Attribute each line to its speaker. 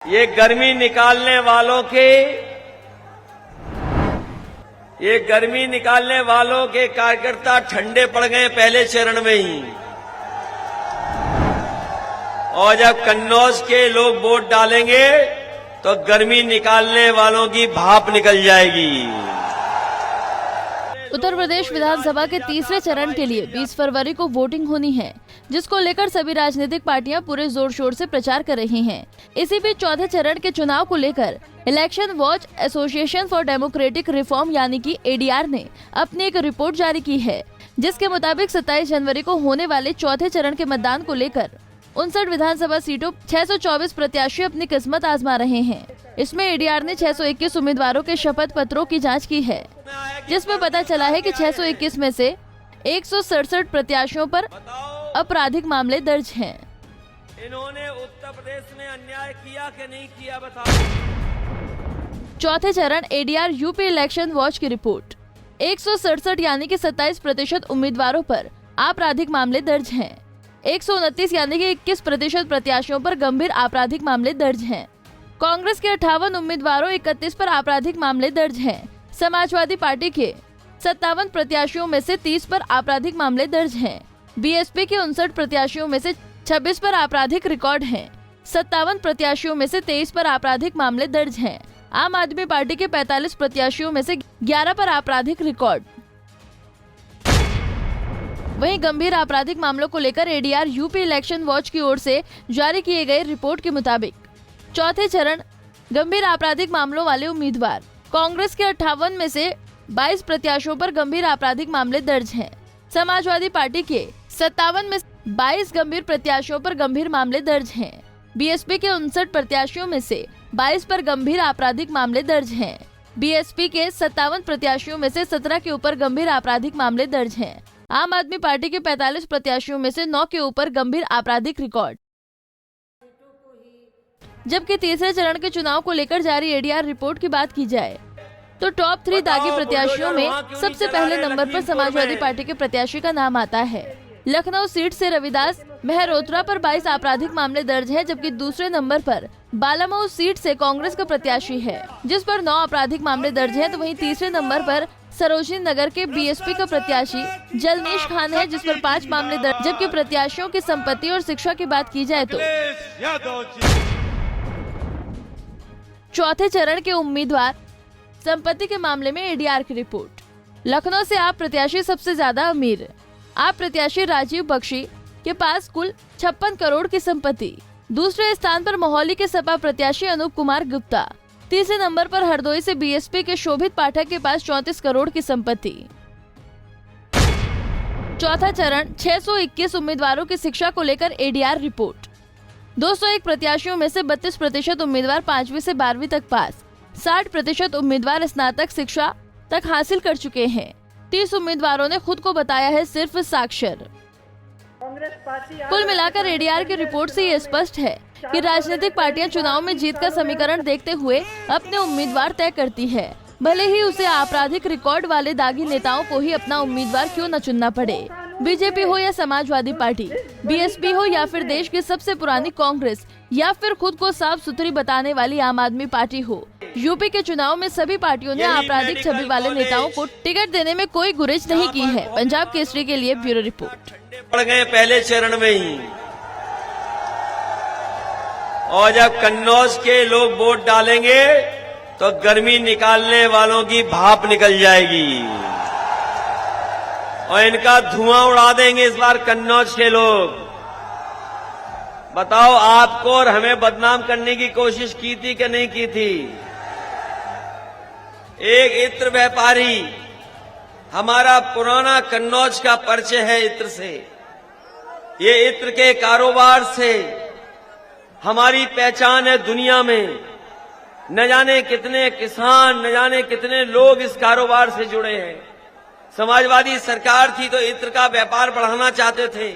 Speaker 1: ये गर्मी निकालने वालों के कार्यकर्ता ठंडे पड़ गए पहले चरण में ही, और जब कन्नौज के लोग वोट डालेंगे तो गर्मी निकालने वालों की भाप निकल जाएगी।
Speaker 2: उत्तर प्रदेश विधानसभा के तीसरे चरण के लिए 20 फरवरी को वोटिंग होनी है, जिसको लेकर सभी राजनीतिक पार्टियां पूरे जोर शोर से प्रचार कर रही हैं। इसी बीच चौथे चरण के चुनाव को लेकर election watch association for democratic reform यानी कि एडीआर ने अपनी एक रिपोर्ट जारी की है, जिसके मुताबिक 27 जनवरी को होने वाले चौथे चरण के मतदान को लेकर 59 विधानसभा सीटों 624 प्रत्याशी अपनी किस्मत आजमा रहे हैं। इसमें एडीआर ने 621 उम्मीदवारों के शपथ पत्रों की जांच की है, जिसमें पता चला है कि 621 में से 167 प्रत्याशियों पर आपराधिक मामले दर्ज हैं।
Speaker 1: इन्होंने उत्तर प्रदेश में अन्याय किया कि नहीं किया बताओ।
Speaker 2: चौथे चरण एडीआर यूपी इलेक्शन वॉच की रिपोर्ट। 167 यानी कि 27% उम्मीदवारों पर आपराधिक मामले दर्ज हैं। 129 यानी कि 21% प्रत्याशियों पर गंभीर आपराधिक मामले दर्ज हैं। कांग्रेस के 58 उम्मीदवारों 31 पर आपराधिक मामले दर्ज हैं। समाजवादी पार्टी के 57 प्रत्याशियों में से 30 पर आपराधिक मामले दर्ज हैं। बीएसपी के 59 प्रत्याशियों में से 26 पर आपराधिक रिकॉर्ड हैं। 57 प्रत्याशियों में से 23 पर आपराधिक मामले दर्ज हैं। आम आदमी पार्टी के 45 प्रत्याशियों में से 11 पर आपराधिक रिकॉर्ड। वहीं गंभीर आपराधिक मामलों को लेकर एडीआर यूपी इलेक्शन वॉच की ओर से जारी किए गए रिपोर्ट के मुताबिक चौथे चरण गंभीर आपराधिक मामलों वाले उम्मीदवार। कांग्रेस के 58 में से 22 प्रत्याशियों पर गंभीर आपराधिक मामले दर्ज हैं। समाजवादी पार्टी के 57 में 22 गंभीर प्रत्याशियों पर गंभीर मामले दर्ज हैं। बीएसपी के 59 प्रत्याशियों में से 22 पर गंभीर आपराधिक मामले दर्ज हैं। बीएसपी के 57 प्रत्याशियों में से 17 के ऊपर गंभीर आपराधिक मामले दर्ज हैं। आम आदमी पार्टी के 45 प्रत्याशियों में से 9 के ऊपर गंभीर आपराधिक रिकॉर्ड। जबकि तीसरे चरण के चुनाव को लेकर जारी एडीआर रिपोर्ट की बात की जाए तो टॉप 3 दागी प्रत्याशियों में सबसे पहले नंबर पर समाजवादी पार्टी के प्रत्याशी का नाम आता है। लखनऊ सीट से रविदास मेहरोत्रा पर 22 आपराधिक मामले दर्ज हैं, जबकि दूसरे नंबर पर बालामऊ सीट से कांग्रेस का प्रत्याशी है, जिस पर 9 आपराधिक मामले दर्ज हैं। तो वहीं तीसरे नंबर पर सरोजनी नगर के बीएसपी का प्रत्याशी जलनीश खान है, जिस पर 5 मामले दर्ज। जबकि प्रत्याशियों की संपत्ति और शिक्षा की बात की जाए तो चौथे चरण के उम्मीदवार संपत्ति के मामले में एडीआर की रिपोर्ट। लखनऊ से आप प्रत्याशी सबसे ज्यादा अमीर। आप प्रत्याशी राजीव बख्शी के पास कुल 56 करोड़ की संपत्ति। दूसरे स्थान पर मोहाली के सपा प्रत्याशी अनूप कुमार गुप्ता। तीसरे नंबर पर हरदोई से बीएसपी के शोभित पाठक के पास 34 करोड़ की संपत्ति। चौथा चरण 621 उम्मीदवारों की शिक्षा को लेकर एडीआर रिपोर्ट। 201 प्रत्याशियों में से 32% उम्मीदवार 5वीं से 12वीं तक पास। 60% उम्मीदवार स्नातक शिक्षा तक हासिल कर चुके हैं। 30 उम्मीदवारों ने खुद को बताया है सिर्फ साक्षर। कुल मिलाकर एडीआर की रिपोर्ट से ये स्पष्ट है कि राजनीतिक पार्टियां चुनाव में जीत का समीकरण देखते हुए अपने उम्मीदवार तय करती है, भले ही उसे आपराधिक रिकॉर्ड वाले दागी नेताओं को ही अपना उम्मीदवार क्यों न चुनना पड़े। बीजेपी हो या समाजवादी पार्टी, बीएसपी हो या फिर देश की सबसे पुरानी कांग्रेस, या फिर खुद को साफ सुथरी बताने वाली आम आदमी पार्टी हो, यूपी के चुनाव में सभी पार्टियों ने आपराधिक छवि वाले नेताओं को टिकट देने में कोई गुरेज नहीं की है। पंजाब केसरी के लिए ब्यूरो रिपोर्ट।
Speaker 1: पड़ गए पहले चरण में ही, और जब कन्नौज के लोग वोट डालेंगे तो गर्मी निकालने वालों की भाप निकल जाएगी और इनका धुआं उड़ा देंगे इस बार कन्नौज के लोग। बताओ, आपको और हमें बदनाम करने की कोशिश की थी कि नहीं की थी? एक इत्र व्यापारी, हमारा पुराना कन्नौज का परिचय है इत्र से। ये इत्र के कारोबार से हमारी पहचान है दुनिया में। न जाने कितने किसान, न जाने कितने लोग इस कारोबार से जुड़े हैं। समाजवादी सरकार थी तो इत्र का व्यापार बढ़ाना चाहते थे,